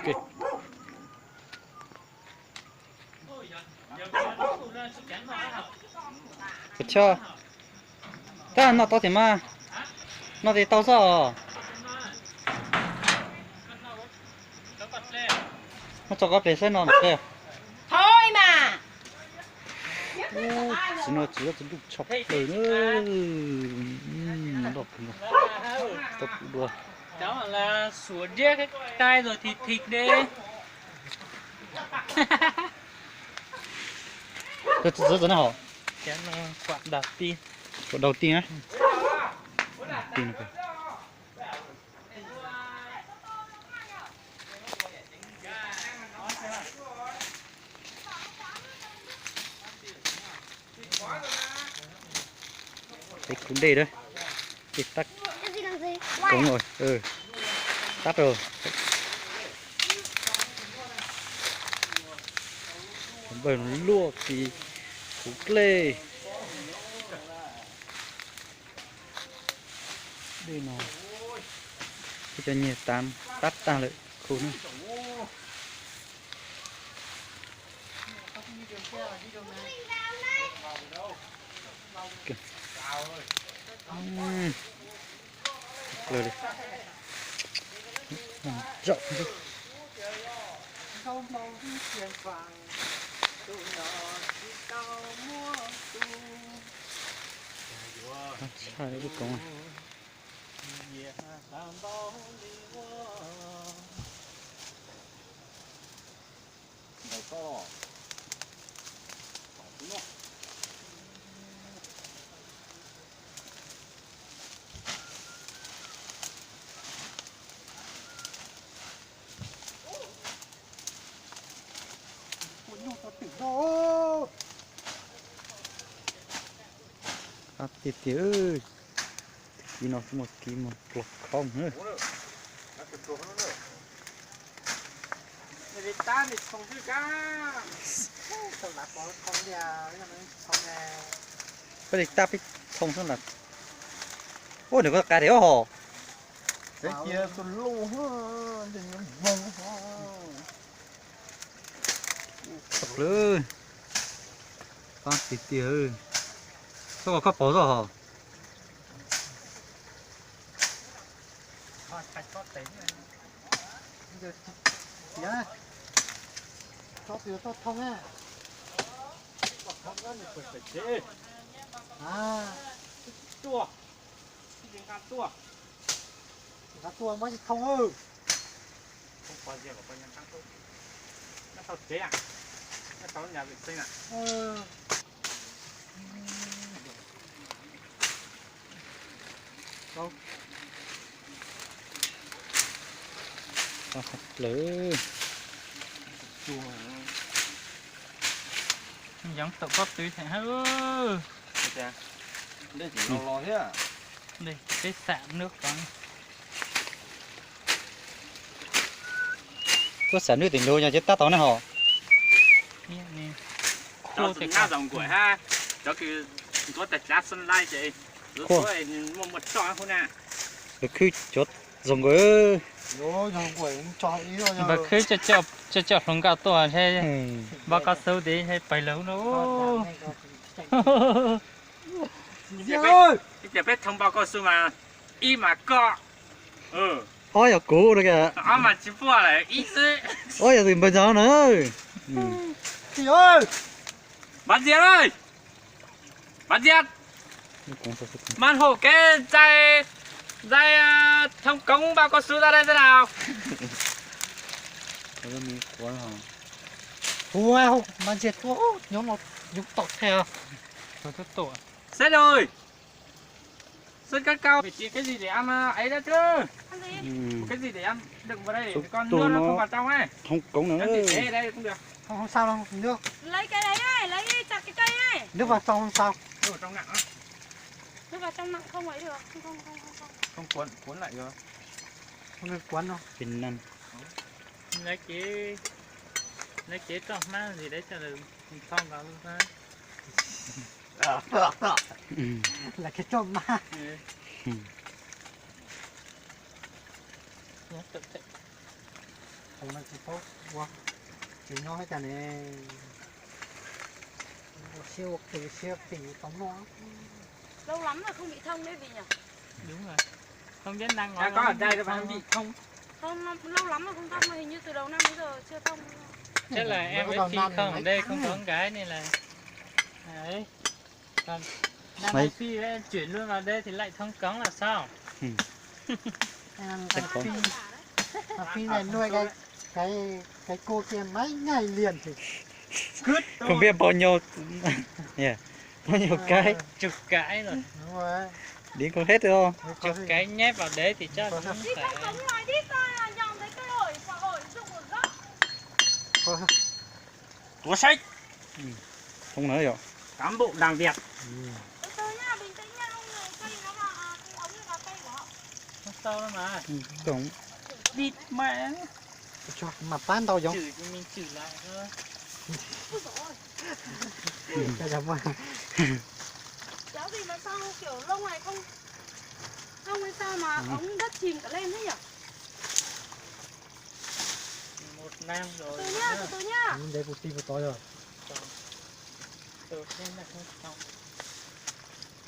Ok. Được chưa? Cái nó to thì mà nó thì to sao? Nó cho cái bể nó kìa. Thôi mà. Chỉ nó chỉ đủ chọc rồi nữa. Nó đọc rồi. Tập đùa. Cháu là sủa đĩa cái tai rồi thịt thịt đi. Rất là hảo. Cái nó quạt đầu tiên. Quạt đầu tiên á. Tiên này. Đấy cũng đây đấy. Cái tắt. Đúng rồi. Ừ. Tắt rồi. Bởi nó luộc thì cú lê. Đây nó. Cái cho nhiều tam tắt ta lại khổ nữa. Kìa. Lừa đi. Rộng đi. Sai được không ạ? À, tiệt tiệt ơi, kỳ nó một kỳ một lọc không nữa. Để ta thì không chứ cả. Có thể tap không thôi là. Ôi đừng có cá đéo hò. Cái kia tôi lô hơn, thì nó vòng ho. Thật luôn. Con tiệt tiệt ơi. Sao có bỏ rồi hả? Dạ. Cho tiểu to thông á. À, Tua. Cái gà tua. cá tua mới thông ư. Không có gì của con nhân tăng thôi. Nó sao thế à? Nó sao nhà vệ sinh à? Đâu? Thật lớn. Giống tự có tùy thế hơ. Đây chỉ lo thế à? Đây, cái sạn nước con. Có sản nước tỉnh đô nhà chết tát tao này hả? Nè nè. Đó là nga dòng của ha. Đóคือcóแต่จัดsân lai chị. Rồi thôi một trò không nè. Được khi chốt dùng cái. Yo, nhàng quẩy cho ý rồi Và cứ cho không cả tuổi thế. Bà có sâu đi hay phải lâu nữa. Cái biết thông báo có số mà y mà có. Ôi giờ cũ rồi kìa. Mà chỉ mua lại ít thôi. Ôi giờ thì bây giờ nữa. Chị ơi! Bạn Diệt ơi! Bạn Diệt! Man hổ cái dây thông công bao cao su ra đây thế nào? Wow, mà diệt quá, nhóm nó nhúc tọt theo. Thôi thất tổ. Sếp ơi! Sơn cao cao phải chỉ cái gì để ăn ấy đó chứ? Cái gì để ăn đựng vào đây để con đưa nó không vào trong ấy. Không cống nữa. Em để đây cũng được. Không sao đâu, nước. Lấy cái đấy này, lấy chặt cái cây này. Nước vào trong không sao. Đưa vào trong nặng á. Nước vào trong nặng không ấy được. Không. Không cuốn lại được. Không được quấn đâu. Bình năng. Lấy chế trọc má gì đấy cho được xong vào luôn ha. Là cái chôm ma. Hôm nay chỉ có quá chỉ nói hết cả này siêu thì tống nó Lâu lắm rồi không bị thông đấy vì nhỉ? Đúng rồi. Không biết đang nói có ở đây các bạn bị không? Không, lâu lắm rồi không thông, hình như từ đầu năm đến giờ chưa thông. Chắc là em với Phi không ở đây không có con gái nên là đấy. Còn đang Mấy- này Phi với em chuyển luôn vào đây thì lại thông cống là sao? Phi này nuôi cái cô kia mấy ngày liền thì Không biết bao nhiêu yeah. Bao nhiêu cái Chục cái rồi. đúng rồi đến không hết đâu. Chục cái nhép vào đấy thì chắc cũng Đi phải. không cống ngoài đi coi là nhòm thấy cây ổi, quả ổi rụng một góc. Của sách. Không nói rồi. Cán bộ Đảng Việt. Từ từ nhá, bình tĩnh nhá, ông người cây nó là cái ống này là cây của họ. Không sao đâu mà. Đúng. Địt mẹ. cho mà bán tao giống Chửi thì mình chửi lại thôi. Ui dồi ôi, cái giống mà kéo gì mà sao kiểu lông này không không hay sao mà ống đất chìm cả lên thế nhỉ? Một năm rồi. Từ từ nhá. đây một tí một to rồi Từ trên là không xong.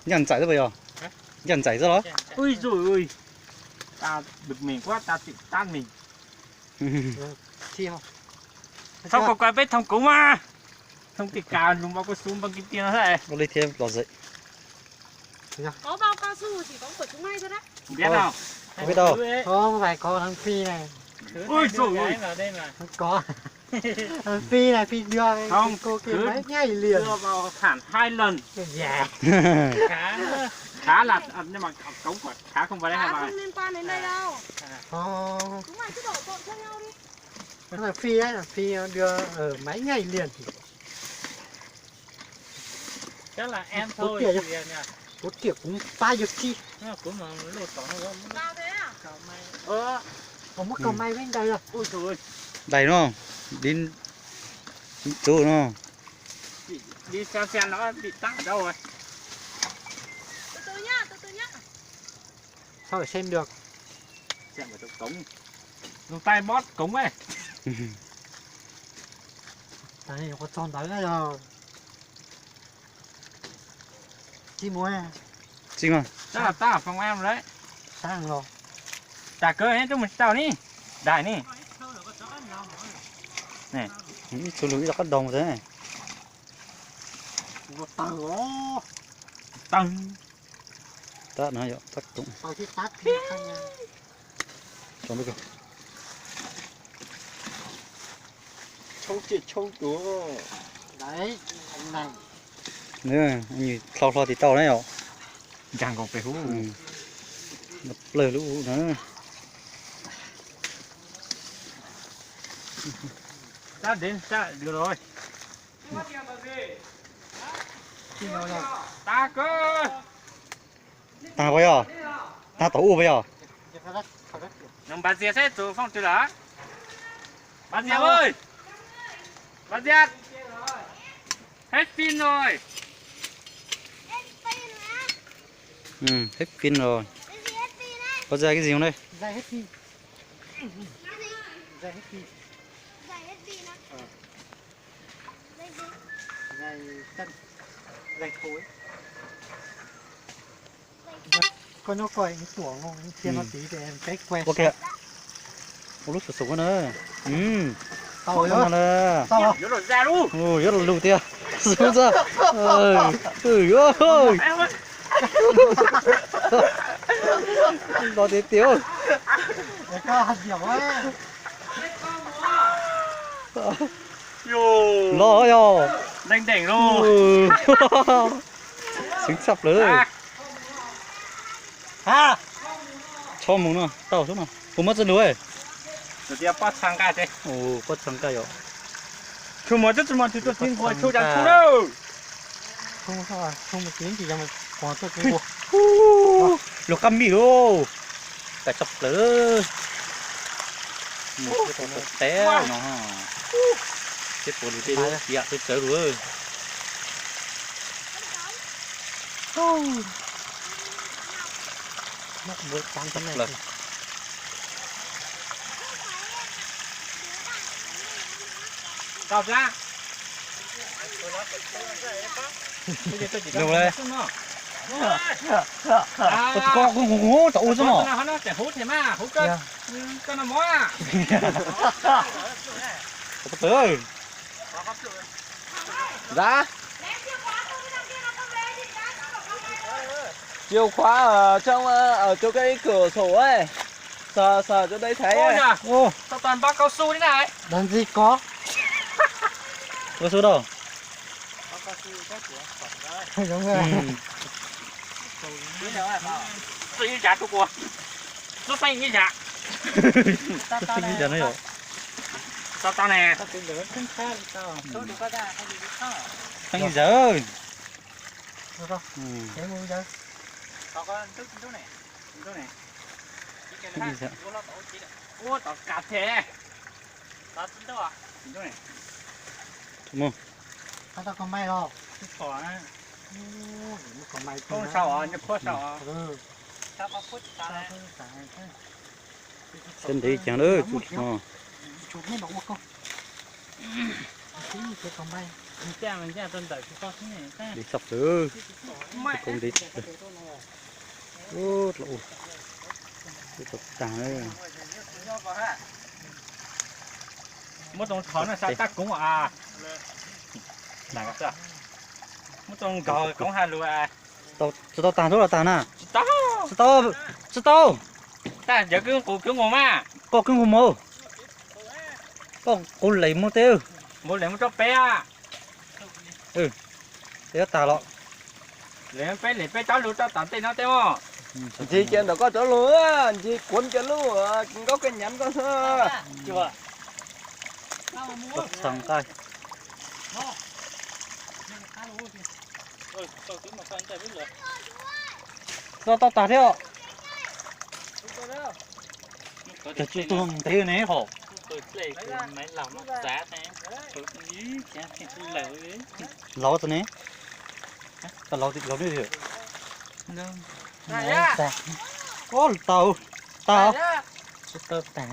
Nhận chạy rồi bây giờ. Hả? Nhận chạy rồi đó. Ui dồi ôi. Ta bực mình quá, ta tự tan mình. chi không Sao có quái vết thông cống mà. Thông thì cào dùng bao cao su bằng kim tiền nó thế. Nó lấy thêm lọt dậy. Có bao cao su chỉ có của chúng mày thôi đấy. Không biết đâu. Không biết đâu. không phải có thằng Phi này Ôi dồi ôi. vào đây mà. không có thằng Phi này Phi đưa cái Không, cô kia cứ mấy ngày liền đưa vào thản 2 lần. dạ Khá nữa. Khá là nhưng mà cống của khá không vào đây hả bà? Không liên quan đến đây đâu. không Chúng mày cứ đổ tội cho nhau đi. thằng Phi ấy là Phi đưa ở mấy ngày liền thì Chắc là em Út thôi kìa chị nhỉ. có kiểu cũng ba giật chi Nhưng mà cũng mà lột tỏ nó không. Sao thế à? Cào may. có mất cầu may bên đây rồi Ôi trời ơi. Đầy nó. Đến chỗ nó. Đi xe nó bị tắc ở đâu rồi? Từ từ nhá, từ từ nhá. sao để xem được Xem vào trong cống. Dùng tay bót cống ấy. đây nó có tròn tới rồi chi mua à Chính mà. Chắc là ta ở phòng em rồi đấy. sang rồi Trả cơ hết cho mình tao đi. Đại đi. Chỗ lưỡi ra cắt đồng thế này. một tàu Tăng. Tát nó vậy. Tát cũng. tàu chiếc tát Phi khăn nha Cho mấy cái. trâu chị trâu chúa đấy anh này Nữa. Anh nhìn thao thì tao đấy rồi. Chẳng còn phải hú. Đập lời lũ nữa. Ta đến ta được rồi. chi nó rồi Ta cơ. Ta bây giờ. Ta tổ u bây giờ. Khá đất Nhưng bà Diệp sẽ từ phòng từ đó. Bà Diệp ơi. Bà Diệp. Hết pin rồi. Hết pin rồi. Có ra cái gì không đây? ra hết Phi ra hết Phi dây chân dây thối con nó coi cái tuổi ngon kia nó tí để em cách quay Ok. Một lúc sụp sụp nữa. tao Không ơi nữa. tao Nhớ rồi ra luôn. Ôi, rất là lưu tia. Xuống ra. Ơi ơi. Em ơi. Đó tí tiêu. để có hạt dẻo ấy Yo. Lo yo. Đánh đỉnh luôn. Xứng sậpเลย à cho mùng nào tao xuống nào không mất dân đuôi Rồi tiếp bắt sang cái thế. ồ có thằng cây rồi Chú mà rất mà tôi tin hồi chú chẳng chú đâu. không sao à không một tiếng chỉ cho một có tôi cái cuộc lục cam mì đô cả chọc lớn một cái con té nó chết phụ đi đi dạ tôi chở rồi nó mới tăng cái này lần Đào ra. Đâu đây? À, có ngố tụ chứ mà. nó sẽ hút thế mà, hút cân. Cho nó mó à. Tới ơi. Dạ. Ném chìa khóa tôi với thằng kia nó không về thì ra nó bảo không về. Chìa khóa ở trong ở chỗ cái cửa sổ ấy. Sờ chỗ đây thấy Ôi ấy. nhờ, Ô, sao toàn bao cao su thế này? làm gì có. Có số đâu? Đúng rồi. Tự nhiên chả tụi của. Nó xanh như chả. Thích gì cho nó hiểu. Sao tao nè. Anh gì giờ? Cái mũi đó. Anh gì giờ? Ủa, tao cạp thế. Tao tính đâu à? Đúng không? Tao còn may đâu. Có này. Còn may Không sao à, nhập khuất sao à? Ừ. Sao có phút ta này? Xin đi chẳng nữa chút. Chụp hết bóng một con. Tí cái còn may. Mình cha tên đợi có thế này. Đi sập nữa. Mẹ. Cùng đi. Ô, lộ. Tiếp tục tàng nữa. Một trong thón là sao tắc cũng à? Này sao? Một trong cò cũng hai lùi à? Tao tàng thôi là tàng à? Stop. Stop. Ta giờ cứ ngồi mà. Có cái ngủ mơ. Có lấy một tiêu. Một lấy một cho bé à? Thế tà lọ. Lấy bé cháu lùi cho tạm tên nó tiêu không? Chị trên đó có chỗ lúa, chị cuốn cho lúa, có cái nhánh con thơ. Chưa. Bắt sang tay. Tao tà thế ạ. Trời chú tôi không thấy này hả? Mấy lòng nó giá thế. Ló tôi này. Tao ló đi được. Này á. Ô tao. Tao tả.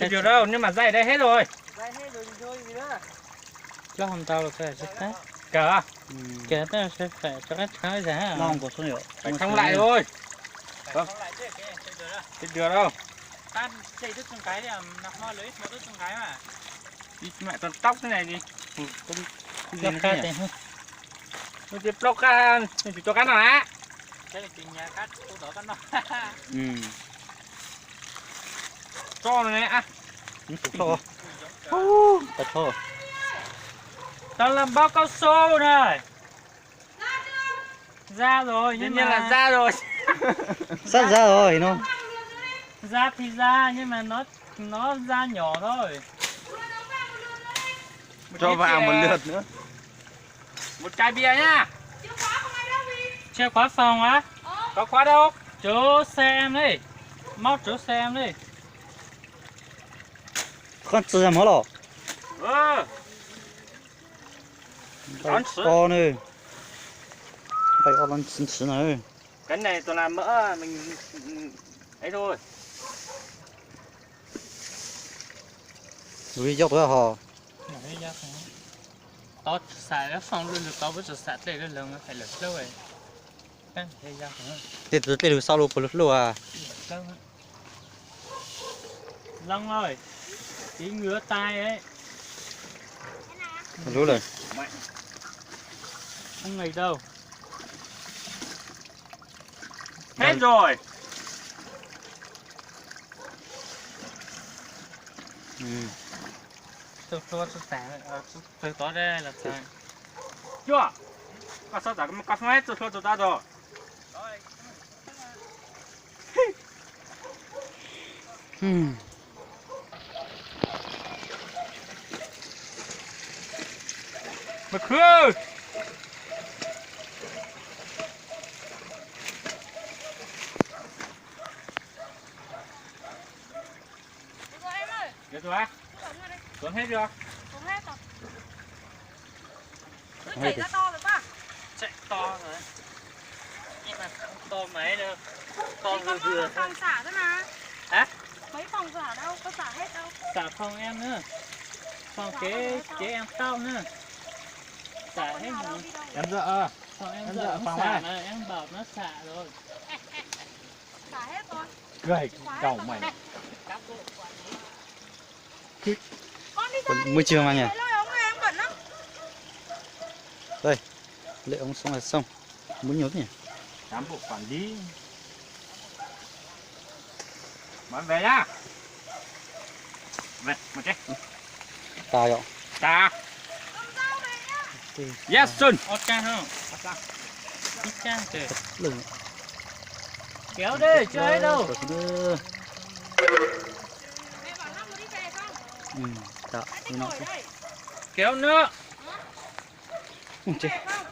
Chưa đâu, nhưng mà dây đây hết rồi. Lúc hôm tao là phải rất tết. Cờ. Kể tao sẽ phải cho các trái giá. Long của số liệu. Phải xong lại thôi. Vâng. Chết được đâu. Ta chạy đứt trong cái thì nằm mo lưới nó đứt trong cái mà. Đi mẹ toàn tóc thế này gì? Lọc cát thì hơn. Nó tiếp lọc ra, mình chỉ cho cắt nào á. Thế là kinh nhà cát, tôi đỡ cát nó. Cho này nè. Cho. Ta cho. Tao làm bao cao su này. Ra rồi Nhưng nhiên là ra rồi. Sắp ra rồi nó. Ra thì ra nhưng mà nó ra nhỏ thôi. Cho vào một lượt nữa. Một chai bia nhá. Chìa khóa phòng á? Có khóa đâu? Chỗ xe em đi. Móc chỗ xe em đi. Con chưa ra máu lọ. To nữa. Phải ăn lần chín nữa. Cái này toàn là mỡ mình ấy thôi. Rồi dọc đó hả? Tao xài cái phòng luôn được tao vẫn chỉ xài đây lần nó phải lật lâu rồi. Cái này ra hả? Tiệt rồi tiệt sau luôn của lúc à. Long ơi, tí ngứa tai ấy.รู้rồi. Không ngày đâu. Hết rồi. Tôi xài, tôi có đây là xài. Chưa? Có sao cả có hết rồi tụi ta rồi. Mà khơi. Được rồi em ơi. Được rồi á? Xuống hết chưa? Xuống hết rồi. Cứ chảy ra to rồi ba. Chạy to rồi. Nhưng mà không to mấy đâu. To Thì vừa con phòng xả thôi mà. Hả? Mấy phòng xả đâu, có xả hết đâu. Xả phòng em nữa. Xong chế em tao nữa. Xả hết rồi. Em dợ. Xong em Em giờ dợ nó phòng xả ai? mà em bảo nó xả rồi. Xả hết rồi. Gầy cẩu mày. Con đi ra đi. Môi trường mà nhỉ. Lôi ống này em bẩn lắm. Lệ ống xong là xong. Muốn nhốt nhỉ. Cán bộ quản lý. Bạn về nhá. Về, một cái. Ta rồi. Ta. Cầm dao về nhá. Yes son. Ốt can không? Ít can kìa. Lừng. Kéo đi, chưa hết đâu. Mẹ bảo Long nó đi về không? Dạ. Anh thích ngồi đây. Kéo nữa. Chết. Về không?